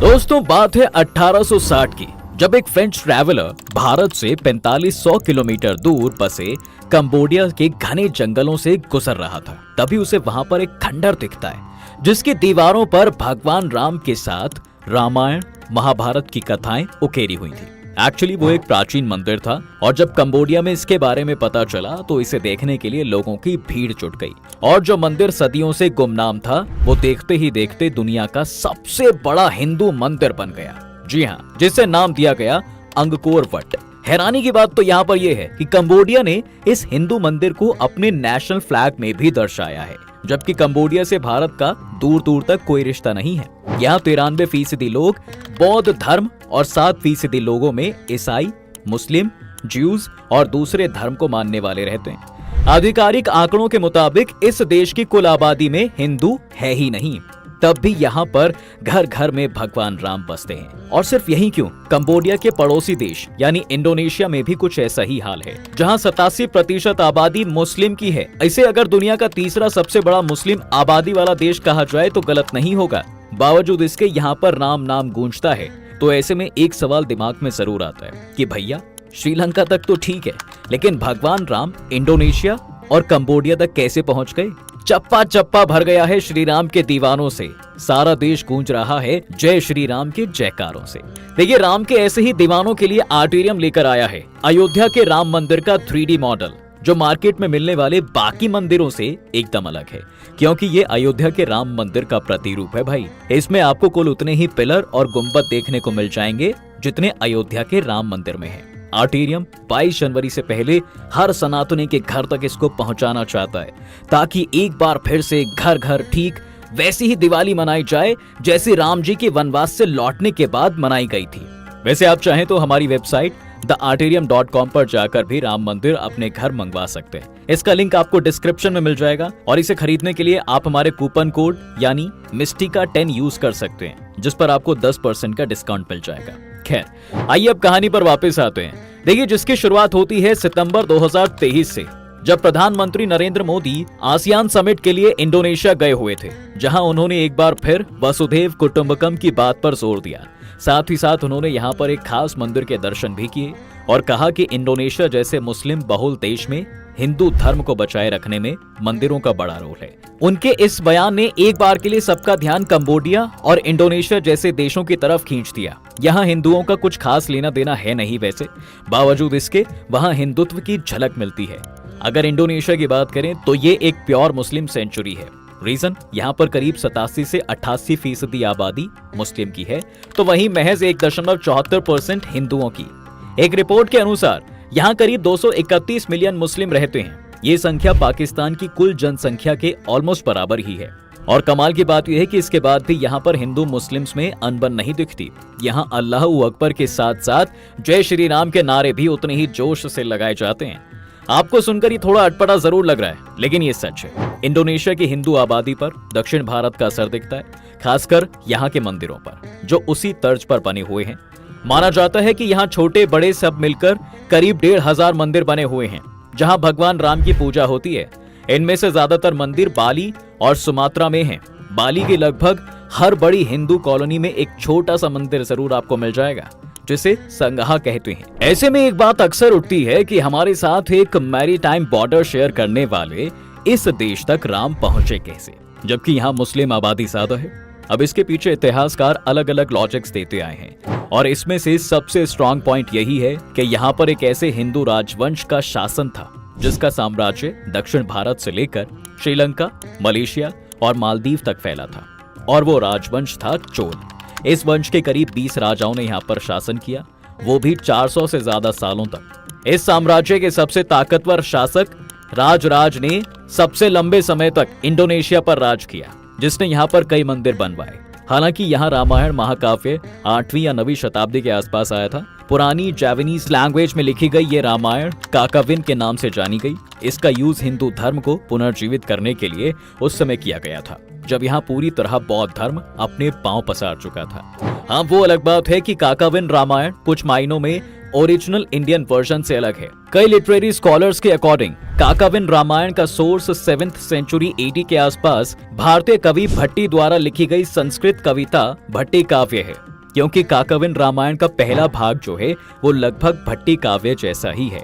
दोस्तों बात है 1860 की, जब एक फ्रेंच ट्रैवलर भारत से 4500 किलोमीटर दूर बसे कंबोडिया के घने जंगलों से गुजर रहा था। तभी उसे वहां पर एक खंडर दिखता है जिसकी दीवारों पर भगवान राम के साथ रामायण महाभारत की कथाएं उकेरी हुई थी। एक्चुअली वो एक प्राचीन मंदिर था और जब कंबोडिया में इसके बारे में पता चला तो इसे देखने के लिए लोगों की भीड़ जुट गई और जो मंदिर सदियों से गुमनाम था वो देखते ही देखते दुनिया का सबसे बड़ा हिंदू मंदिर बन गया। जी हाँ, जिसे नाम दिया गया अंगकोर वट। हैरानी की बात तो यहाँ पर यह है कि कंबोडिया ने इस हिंदू मंदिर को अपने नेशनल फ्लैग में भी दर्शाया है, जबकि कंबोडिया से भारत का दूर दूर तक कोई रिश्ता नहीं है। यहाँ 93% लोग बौद्ध धर्म और 7% लोगों में ईसाई, मुस्लिम, ज्यूज और दूसरे धर्म को मानने वाले रहते हैं। आधिकारिक आंकड़ों के मुताबिक इस देश की कुल आबादी में हिंदू है ही नहीं, तब भी यहाँ पर घर घर में भगवान राम बसते हैं। और सिर्फ यही क्यों, कंबोडिया के पड़ोसी देश यानी इंडोनेशिया में भी कुछ ऐसा ही हाल है, जहाँ 87% आबादी मुस्लिम की है। इसे अगर दुनिया का तीसरा सबसे बड़ा मुस्लिम आबादी वाला देश कहा जाए तो गलत नहीं होगा। बावजूद इसके यहाँ पर राम नाम गूंजता है, तो ऐसे में एक सवाल दिमाग में जरूर आता है कि भैया श्रीलंका तक तो ठीक है, लेकिन भगवान राम इंडोनेशिया और कंबोडिया तक कैसे पहुंच गए? चप्पा चप्पा भर गया है श्री राम के दीवानों से, सारा देश गूंज रहा है जय श्री राम के जयकारों से। देखिए, राम के ऐसे ही दीवानों के लिए आर्टेरियम लेकर आया है अयोध्या के राम मंदिर का 3D मॉडल, जो मार्केट में मिलने वाले बाकी मंदिरों से एकदम अलग है, क्योंकि ये अयोध्या के राम मंदिर का प्रतिरूप है भाई। इसमें आपको कुल उतने ही पिलर और गुंबद देखने को मिल जाएंगे जितने अयोध्या के राम मंदिर में है। आर्टेरियम 22 जनवरी से पहले हर सनातनी के घर तक इसको पहुंचाना चाहता है, ताकि एक बार फिर से घर घर ठीक वैसी ही दिवाली मनाई जाए जैसे राम जी के वनवास से लौटने के बाद मनाई गई थी। वैसे आप चाहें तो हमारी वेबसाइट thearterium.com पर जाकर भी राम मंदिर अपने घर मंगवा सकते हैं। इसका लिंक आपको डिस्क्रिप्शन में मिल जाएगा और इसे खरीदने के लिए आप हमारे कूपन कोड यानी मिस्टिका 10 यूज कर सकते हैं, जिस पर आपको 10% का डिस्काउंट मिल जाएगा। खैर, आइए अब कहानी पर वापस आते हैं। देखिए, जिसकी शुरुआत होती है सितंबर 2023 से, जब प्रधानमंत्री नरेंद्र मोदी आसियान समिट के लिए इंडोनेशिया गए हुए थे, जहां उन्होंने एक बार फिर वसुधैव कुटुंबकम की बात पर जोर दिया। साथ ही साथ उन्होंने यहाँ पर एक खास मंदिर के दर्शन भी किए और कहा कि इंडोनेशिया जैसे मुस्लिम बहुल देश में हिंदू धर्म को बचाए रखने में मंदिरों का बड़ा रोल है। उनके इस बयान ने एक बार के लिए सबका ध्यान कंबोडिया और इंडोनेशिया जैसे देशों की तरफ खींच दिया। यहाँ हिंदुओं का कुछ खास लेना देना है नहीं, वैसे बावजूद इसके वहाँ हिंदुत्व की झलक मिलती है। अगर इंडोनेशिया की बात करें तो ये एक प्योर मुस्लिम सेंचुरी है। रीजन, यहाँ पर करीब 87 से 88% आबादी मुस्लिम की है, तो वहीं महज 1.74% हिंदुओं की। एक रिपोर्ट के अनुसार यहाँ करीब 231 मिलियन मुस्लिम रहते हैं। ये संख्या पाकिस्तान की कुल जनसंख्या के ऑलमोस्ट बराबर ही है। और कमाल की बात यह है कि इसके बाद भी यहाँ पर हिंदू मुस्लिम्स में अनबन नहीं दिखती। यहाँ अल्लाहू अकबर के साथ साथ जय श्री राम के नारे भी उतने ही जोश से लगाए जाते हैं। आपको सुनकर ये थोड़ा अटपटा जरूर लग रहा है, लेकिन ये सच है। इंडोनेशिया की हिंदू आबादी पर दक्षिण भारत का असर दिखता है, खासकर यहाँ के मंदिरों पर, जो उसी तर्ज पर बने हुए हैं। माना जाता है कि यहाँ छोटे बड़े सब मिलकर करीब 1500 मंदिर बने हुए हैं, जहाँ भगवान राम की पूजा होती है। इनमें से ज्यादातर मंदिर बाली और सुमात्रा में हैं। बाली के लगभग हर बड़ी हिंदू कॉलोनी में एक छोटा सा मंदिर जरूर आपको मिल जाएगा, जिसे संगहा कहते हैं। ऐसे में एक बात अक्सर उठती है कि हमारे साथ एक मैरीटाइम बॉर्डर शेयर करने वाले इस देश तक राम पहुंचे कैसे, जबकि यहाँ मुस्लिम आबादी ज्यादा है। अब इसके पीछे इतिहासकार अलग अलग लॉजिक्स देते आए हैं और इसमें से सबसे स्ट्रॉन्ग पॉइंट यही है कि यहाँ पर एक ऐसे हिंदू राजवंश का शासन था जिसका साम्राज्य दक्षिण भारत से लेकर श्रीलंका, मलेशिया और मालदीव तक फैला था, और वो राजवंश था चोल। इस वंश के करीब 20 राजाओं ने यहाँ पर शासन किया, वो भी 400 से ज्यादा सालों तक। इस साम्राज्य के सबसे ताकतवर शासक राजराज ने सबसे लंबे समय तक इंडोनेशिया पर राज किया, जिसने यहाँ पर कई मंदिर बनवाए। हालांकि यहाँ रामायण महाकाव्य 8वीं या 9वीं शताब्दी के आसपास आया था। पुरानी जावानीज लैंग्वेज में लिखी गई ये रामायण काकाविन के नाम से जानी गई। इसका यूज हिंदू धर्म को पुनर्जीवित करने के लिए उस समय किया गया था, जब यहाँ पूरी तरह बौद्ध धर्म अपने पांव पसार चुका था। हाँ, वो अलग बात है कि काकाविन रामायण कुछ मायनों में ओरिजिनल इंडियन वर्जन से अलग है। कई लिटरेरी स्कॉलर्स के अकॉर्डिंग काकाविन रामायण का सोर्स 7th सेंचुरी AD के आसपास भारतीय कवि भट्टी द्वारा लिखी गई संस्कृत कविता भट्टी काव्य है। क्योंकि काकविन रामायण का पहला भाग जो है वो लगभग भट्टी काव्य जैसा ही है।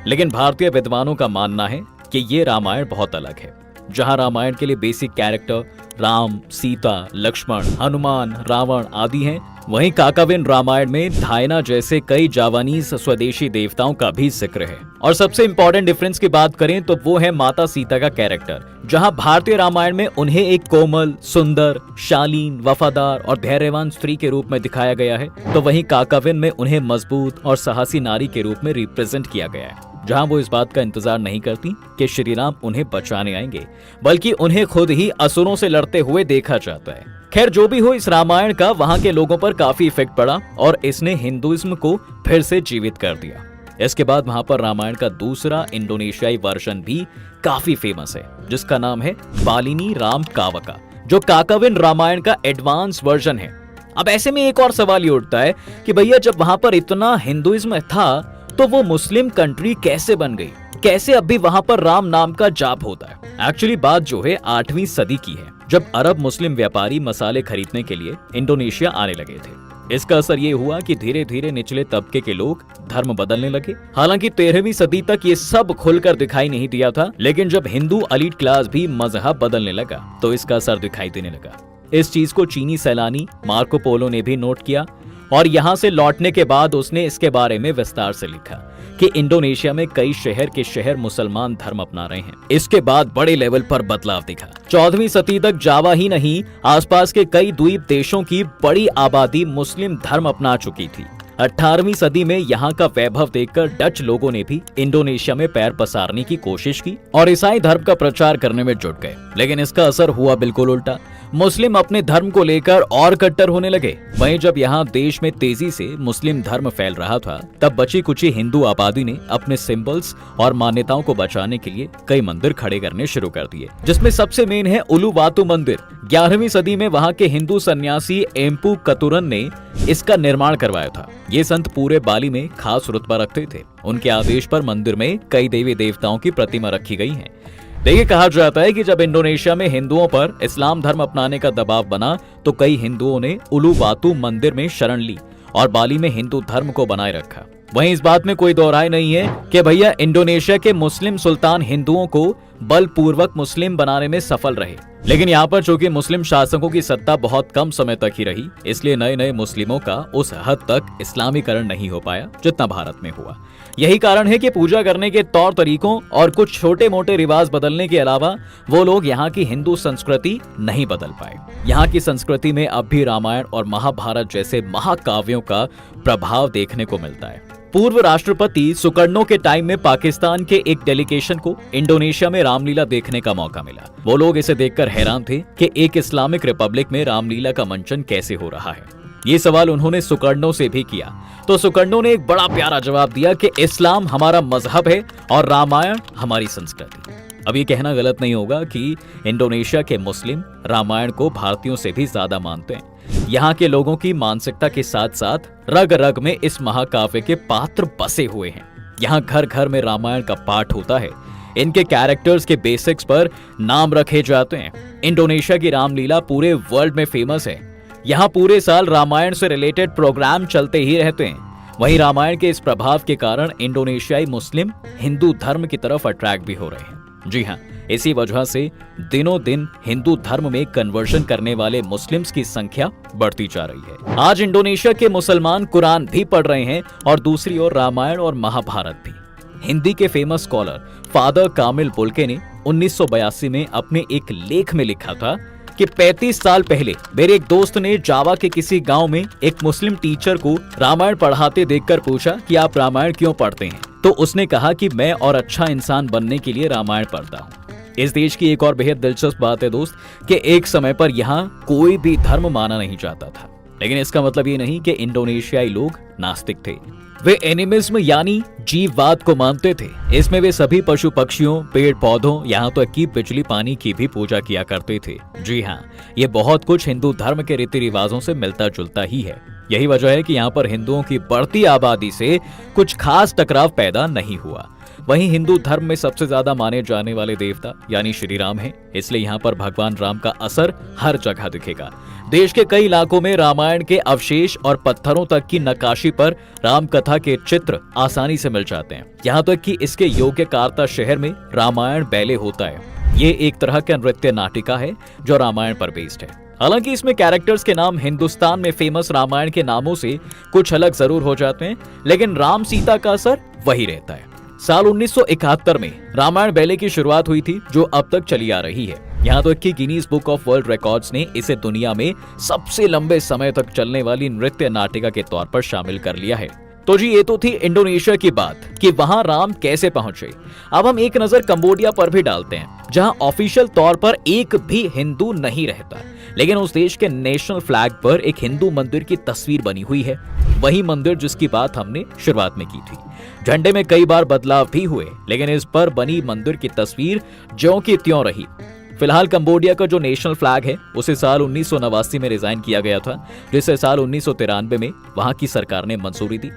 लेकिन भारतीय विद्वानों का मानना है कि ये रामायण बहुत अलग है। जहां रामायण के लिए बेसिक कैरेक्टर राम, सीता, लक्ष्मण, हनुमान, रावण आदि हैं, वहीं काकविन रामायण में धायना जैसे कई जावानीज स्वदेशी देवताओं का भी जिक्र है। और सबसे इंपॉर्टेंट डिफरेंस की बात करें तो वो है माता सीता का कैरेक्टर। जहां भारतीय रामायण में उन्हें एक कोमल, सुंदर, शालीन, वफादार और धैर्यवान स्त्री के रूप में दिखाया गया है, तो वहीं काकविन में उन्हें मजबूत और साहसी नारी के रूप में रिप्रेजेंट किया गया है। जहां वो इस बात का इंतजार नहीं करती कि श्री राम उन्हें बचाने आएंगे, बल्कि उन्हें खुद ही असुरों से लड़ते हुए देखा जाता है। खैर जो भी हो, इस रामायण का वहां के लोगों पर काफी इफेक्ट पड़ा और इसने हिंदुइज्म को फिर से जीवित कर दिया। इसके बाद वहां पर रामायण का दूसरा इंडोनेशियाई वर्जन भी काफी फेमस है, जिसका नाम है बालिनी राम कावका, जो काकविन रामायण का एडवांस वर्जन है। अब ऐसे में एक और सवाल ये उठता है कि भैया जब वहां पर इतना हिंदुइज्म था तो वो मुस्लिम कंट्री कैसे बन गई? कैसे अब भी वहां पर राम नाम का जाप होता है? एक्चुअली बात जो है 8वीं सदी की है, जब अरब मुस्लिम व्यापारी मसाले खरीदने के लिए इंडोनेशिया आने लगे थे। इसका असर ये हुआ कि धीरे धीरे निचले तबके के लोग धर्म बदलने लगे। हालांकि 13वीं सदी तक ये सब खुलकर दिखाई नहीं दिया था, लेकिन जब हिंदू एलीट क्लास भी मजहब बदलने लगा तो इसका असर दिखाई देने लगा। इस चीज को चीनी सैलानी मार्को पोलो ने भी नोट किया और यहाँ से लौटने के बाद उसने इसके बारे में विस्तार से लिखा कि इंडोनेशिया में कई शहर के शहर मुसलमान धर्म अपना रहे हैं। इसके बाद बड़े लेवल पर बदलाव दिखा। 14वीं सदी तक जावा ही नहीं, आसपास के कई द्वीप देशों की बड़ी आबादी मुस्लिम धर्म अपना चुकी थी। 18वीं सदी में यहाँ का वैभव देखकर डच लोगों ने भी इंडोनेशिया में पैर पसारने की कोशिश की और ईसाई धर्म का प्रचार करने में जुट गए। लेकिन इसका असर हुआ बिल्कुल उल्टा। मुस्लिम अपने धर्म को लेकर और कट्टर होने लगे। वहीं जब यहाँ देश में तेजी से मुस्लिम धर्म फैल रहा था, तब बची कुची हिंदू आबादी ने अपने सिंबल्स और मान्यताओं को बचाने के लिए कई मंदिर खड़े करने शुरू कर दिए, जिसमें सबसे मेन है उलुवातु मंदिर। 11वीं सदी में वहाँ के हिंदू सन्यासी एम्पू कतुरन ने इसका निर्माण करवाया था। ये संत पूरे बाली में खास रुतबा रखते थे। उनके आदेश पर मंदिर में कई देवी देवताओं की प्रतिमा रखी गई है। देखिए, कहा जाता है कि जब इंडोनेशिया में हिंदुओं पर इस्लाम धर्म अपनाने का दबाव बना तो कई हिंदुओं ने उलुवातु मंदिर में शरण ली और बाली में हिंदू धर्म को बनाए रखा। वहीं इस बात में कोई दो राय नहीं है कि भैया इंडोनेशिया के मुस्लिम सुल्तान हिंदुओं को बलपूर्वक मुस्लिम बनाने में सफल रहे। लेकिन यहाँ पर चूंकि मुस्लिम शासकों की सत्ता बहुत कम समय तक ही रही, इसलिए नए नए मुस्लिमों का उस हद तक इस्लामीकरण नहीं हो पाया जितना भारत में हुआ। यही कारण है कि पूजा करने के तौर तरीकों और कुछ छोटे मोटे रिवाज बदलने के अलावा वो लोग यहाँ की हिंदू संस्कृति नहीं बदल पाए। यहाँ की संस्कृति में अब भी रामायण और महाभारत जैसे महाकाव्यों का प्रभाव देखने को मिलता है। पूर्व राष्ट्रपति सुकर्णो के टाइम में पाकिस्तान के एक डेलीगेशन को इंडोनेशिया में रामलीला देखने का मौका मिला। वो लोग इसे देखकर हैरान थे कि एक इस्लामिक रिपब्लिक में रामलीला का मंचन कैसे हो रहा है। ये सवाल उन्होंने सुकर्णो से भी किया, तो सुकर्णो ने एक बड़ा प्यारा जवाब दिया कि इस्लाम हमारा मजहब है और रामायण हमारी संस्कृति। अब ये कहना गलत नहीं होगा कि इंडोनेशिया के मुस्लिम रामायण को भारतीयों से भी ज्यादा मानते हैं। यहाँ के लोगों की मानसिकता के साथ साथ रग रग में इस महाकाव्य के पात्र बसे हुए हैं। यहाँ घर घर में रामायण का पाठ होता है। इनके कैरेक्टर्स के बेसिक्स पर नाम रखे जाते हैं। इंडोनेशिया की रामलीला पूरे वर्ल्ड में फेमस है। यहाँ पूरे साल रामायण से रिलेटेड प्रोग्राम चलते ही रहते हैं। वहीं रामायण के इस प्रभाव के कारण इंडोनेशियाई मुस्लिम हिंदू धर्म की तरफ अट्रैक्ट भी हो रहे हैं। जी हाँ, इसी वजह से दिनों दिन हिंदू धर्म में कन्वर्शन करने वाले मुस्लिम्स की संख्या बढ़ती जा रही है। आज इंडोनेशिया के मुसलमान कुरान भी पढ़ रहे हैं और दूसरी ओर रामायण और महाभारत भी। हिंदी के फेमस स्कॉलर फादर कामिल पुलके ने 1982 में अपने एक लेख में लिखा था कि 35 साल पहले मेरे एक दोस्त ने जावा के किसी गांव में एक मुस्लिम टीचर को रामायण पढ़ाते देखकर पूछा कि आप रामायण क्यों पढ़ते हैं? तो उसने कहा कि मैं और अच्छा इंसान बनने के लिए रामायण पढ़ता हूँ। इस देश की एक और बेहद दिलचस्प बात है दोस्त कि एक समय पर यहाँ कोई भी धर्म माना नहीं जाता था, लेकिन इसका मतलब ये नहीं कि इंडोनेशियाई लोग नास्तिक थे। वे एनिमिज्म यानी जीववाद को मानते थे। इसमें वे सभी पशु पक्षियों, पेड़ पौधों, यहाँ तक कि बिजली पानी की भी पूजा किया करते थे। जी हाँ, ये बहुत कुछ हिंदू धर्म के रीति रिवाजों से मिलता जुलता ही है। यही वजह है कि यहाँ पर हिंदुओं की बढ़ती आबादी से कुछ खास टकराव पैदा नहीं हुआ। वहीं हिंदू धर्म में सबसे ज्यादा माने जाने वाले देवता यानी श्री राम हैं, इसलिए यहाँ पर भगवान राम का असर हर जगह दिखेगा। देश के कई इलाकों में रामायण के अवशेष और पत्थरों तक की नक्काशी पर राम कथा के चित्र आसानी से मिल जाते हैं। यहाँ तक कि इसके योग्य कारता शहर में रामायण बैले होता है। ये एक तरह का नृत्य नाटिका है जो रामायण पर बेस्ड है। हालांकि इसमें कैरेक्टर्स के नाम हिंदुस्तान में फेमस रामायण के नामों से कुछ अलग जरूर हो जाते हैं, लेकिन राम सीता का असर वही रहता है। साल 1971 में रामायण बैले की शुरुआत हुई थी, जो अब तक चली आ रही है। यहाँ तक कि Guinness book of world records ने इसे दुनिया में सबसे लंबे समय तक चलने वाली नृत्य नाटिका के तौर पर शामिल कर लिया है। तो जी, ये तो थी इंडोनेशिया की बात कि वहां राम कैसे पहुंचे। अब हम एक नजर कंबोडिया पर भी डालते हैं, जहां ऑफिशियल तौर पर एक भी हिंदू नहीं रहता, लेकिन उस देश के नेशनल फ्लैग पर एक हिंदू मंदिर की तस्वीर बनी हुई है। वही मंदिर जिसकी बात हमने शुरुआत में की थी। झंडे में कई बार बदलाव भी हुए, लेकिन इस पर बनी मंदिर की तस्वीर ज्यों की त्यों रही। फिलहाल कंबोडिया का जो नेशनल फ्लैग है उसे साल 1989 में डिजाइन किया गया था, जिसे साल 1993 में वहां की सरकार ने मंजूरी दी।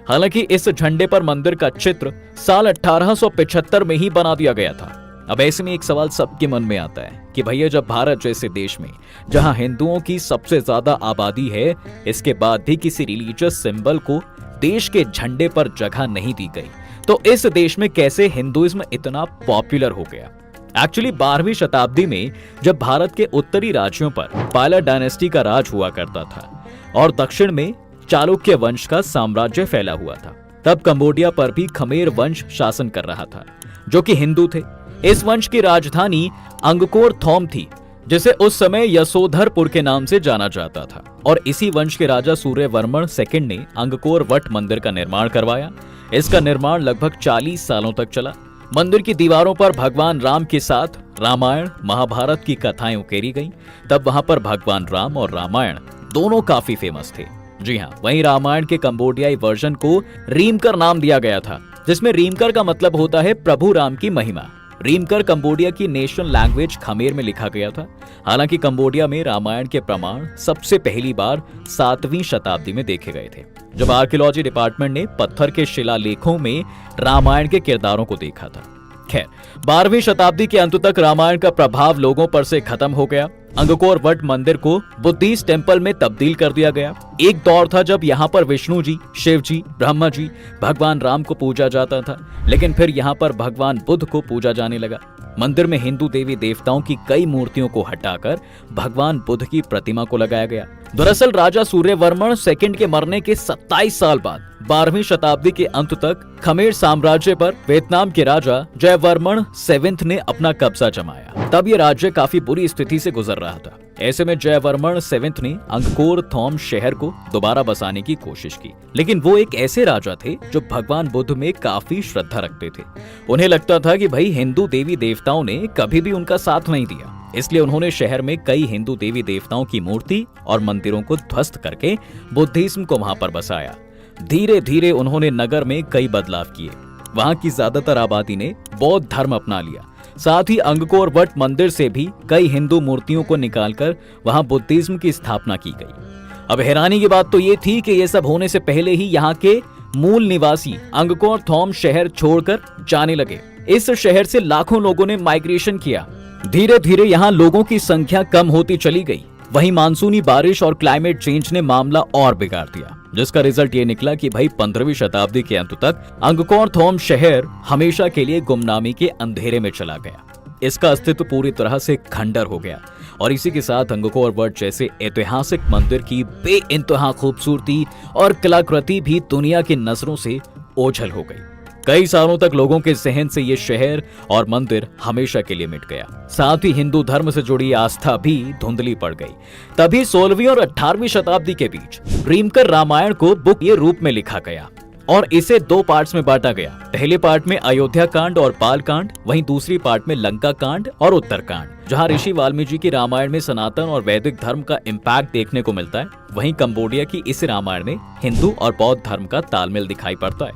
हालांकि इस झंडे पर मंदिर का चित्र साल 1875 में ही बना दिया गया था। अब ऐसे में एक सवाल सबके मन में आता है कि भैया, जब भारत जैसे देश में जहां हिंदुओं की सबसे ज्यादा आबादी है, इसके बाद भी किसी रिलीजियस सिंबल को देश के झंडे पर जगह नहीं दी गई, तो इस देश में कैसे हिंदुइज्म इतना पॉपुलर हो गया? एक्चुअली 12वीं शताब्दी में जब भारत के उत्तरी राज्यों पर पाला डायनेस्टी का राज हुआ करता था और दक्षिण में चालुक्य वंश का साम्राज्य फैला हुआ था, तब कंबोडिया पर भी खमेर वंश शासन कर रहा था, जो कि हिंदू थे। इस वंश की राजधानी अंगकोर थोम थी, जिसे उस समय यशोधरपुर के नाम से जाना जाता था, और इसी वंश के राजा सूर्यवर्मन सेकंड ने अंगकोर वट मंदिर का निर्माण करवाया। इसका निर्माण लगभग 40 सालों तक चला। मंदिर की दीवारों पर भगवान राम के साथ रामायण महाभारत की कथाएं उकेरी गईं। तब वहां पर भगवान राम और रामायण दोनों काफी फेमस थे। जी हाँ, वहीं रामायण के कंबोडियाई वर्जन को रीमकर नाम दिया गया था, जिसमें रीमकर का मतलब होता है प्रभु राम की महिमा। रीमकर कंबोडिया की नेशनल लैंग्वेज खमेर में लिखा गया था। हालांकि कंबोडिया में रामायण के प्रमाण सबसे पहली बार 7वीं शताब्दी में देखे गए थे, जब आर्कियोलॉजी डिपार्टमेंट ने पत्थर के शिलालेखों में रामायण के किरदारों को देखा था। खैर, 12वीं शताब्दी के अंत तक रामायण का प्रभाव लोगों पर से खत्म हो गया। अंगकोर वट मंदिर को बुद्धिस्ट टेम्पल में तब्दील कर दिया गया। एक दौर था जब यहाँ पर विष्णु जी, शिव जी, ब्रह्मा जी, भगवान राम को पूजा जाता था, लेकिन फिर यहाँ पर भगवान बुद्ध को पूजा जाने लगा। मंदिर में हिंदू देवी देवताओं की कई मूर्तियों को हटाकर भगवान बुद्ध की प्रतिमा को लगाया गया। दरअसल राजा सूर्यवर्मन सेकंड के मरने के 27 साल बाद 12वीं शताब्दी के अंत तक खमेर साम्राज्य पर वियतनाम के राजा जयवर्मन 7 ने अपना कब्जा जमाया। तब ये राज्य काफी बुरी स्थिति से गुजर रहा था। ऐसे में जयवर्मन 7 ने अंगकोर थोम शहर को दोबारा बसाने की कोशिश की, लेकिन वो एक ऐसे राजा थे जो भगवान बुद्ध में काफी श्रद्धा रखते थे। उन्हें लगता था कि भाई हिंदू देवी देवताओं ने कभी भी उनका साथ नहीं दिया, इसलिए उन्होंने शहर में कई हिंदू देवी देवताओं की मूर्ति और मंदिरों को ध्वस्त करके बुद्धिज्म को वहां पर बसाया। धीरे धीरे उन्होंने नगर में कई बदलाव किए। वहां की ज्यादातर आबादी ने बौद्ध धर्म अपना लिया। साथ ही अंगकोर वट मंदिर से भी कई हिंदू मूर्तियों को निकालकर वहां बुद्धिज्म की स्थापना की गई। अब हैरानी की बात तो ये थी कि ये सब होने से पहले ही यहाँ के मूल निवासी अंगकोर थोम शहर छोड़कर जाने लगे। इस शहर से लाखों लोगों ने माइग्रेशन किया। धीरे धीरे यहाँ लोगों की संख्या कम होती चली गई। वहीं मानसूनी बारिश और क्लाइमेट चेंज ने मामला और बिगाड़ दिया, जिसका रिजल्ट ये निकला कि भाई 15वीं शताब्दी के अंत तक अंगकोर थोम शहर हमेशा के लिए गुमनामी के अंधेरे में चला गया। इसका अस्तित्व पूरी तरह से खंडर हो गया और इसी के साथ अंगकोर वट जैसे ऐतिहासिक मंदिर की बेइंतहा खूबसूरती और कलाकृति भी दुनिया की नजरों से ओझल हो गई। कई सालों तक लोगों के जहन से ये शहर और मंदिर हमेशा के लिए मिट गया। साथ ही हिंदू धर्म से जुड़ी आस्था भी धुंधली पड़ गई। तभी 16वीं और 18वीं शताब्दी के बीच रीमकर रामायण को बुक ये रूप में लिखा गया और इसे 2 पार्ट्स में बांटा गया। पहले पार्ट में अयोध्या कांड और बाल कांड, वहीं दूसरी पार्ट में लंका कांड और उत्तर कांड, जहां ऋषि वाल्मीकि की रामायण में सनातन और वैदिक धर्म का इम्पैक्ट देखने को मिलता है, वहीं कंबोडिया की इस रामायण में हिंदू और बौद्ध धर्म का तालमेल दिखाई पड़ता है,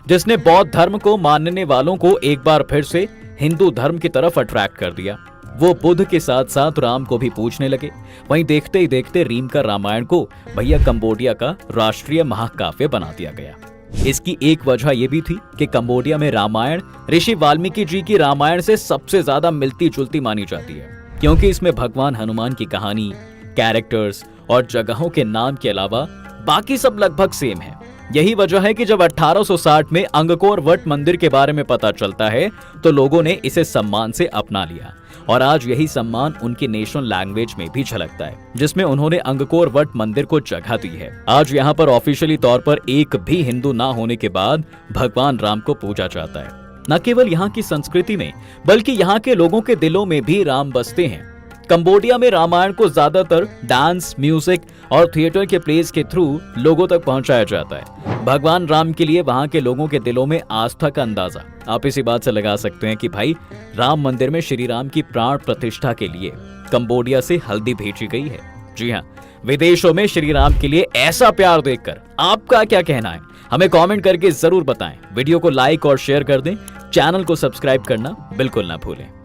जिसने बौद्ध धर्म को मानने वालों को एक बार फिर से हिंदू धर्म की तरफ अट्रैक्ट कर दिया। वो बुद्ध के साथ साथ राम को भी पूजने लगे। वहीं देखते ही देखते रीम का रामायण को भैया कंबोडिया का राष्ट्रीय महाकाव्य बना दिया गया। इसकी एक वजह यह भी थी कि कंबोडिया में रामायण ऋषि वाल्मीकि जी की रामायण से सबसे ज्यादा मिलती जुलती मानी जाती है, क्योंकि इसमें भगवान हनुमान की कहानी, कैरेक्टर्स और जगहों के नाम के अलावा बाकी सब लगभग सेम है। यही वजह है कि जब 1860 में अंगकोर वट मंदिर के बारे में पता चलता है तो लोगों ने इसे सम्मान से अपना लिया और आज यही सम्मान उनकी नेशनल लैंग्वेज में भी झलकता है, जिसमें उन्होंने अंगकोर वट मंदिर को जगह दी है। आज यहाँ पर ऑफिशियली तौर पर एक भी हिंदू ना होने के बाद भगवान राम को पूजा जाता है। न केवल यहाँ की संस्कृति में बल्कि यहाँ के लोगों के दिलों में भी राम बसते हैं। कंबोडिया में रामायण को ज्यादातर डांस, म्यूजिक और थिएटर के प्लेस के थ्रू लोगों तक पहुंचाया जाता है। भगवान राम के लिए वहां के लोगों के दिलों में आस्था का अंदाजा आप इसी बात से लगा सकते हैं कि भाई राम मंदिर में श्री राम की प्राण प्रतिष्ठा के लिए कंबोडिया से हल्दी भेजी गई है। जी हाँ, विदेशों में श्री राम के लिए ऐसा प्यार देखकर आपका क्या कहना है, हमें कमेंट करके जरूर बताएं। वीडियो को लाइक और शेयर कर दें, चैनल को सब्सक्राइब करना बिल्कुल ना भूलें।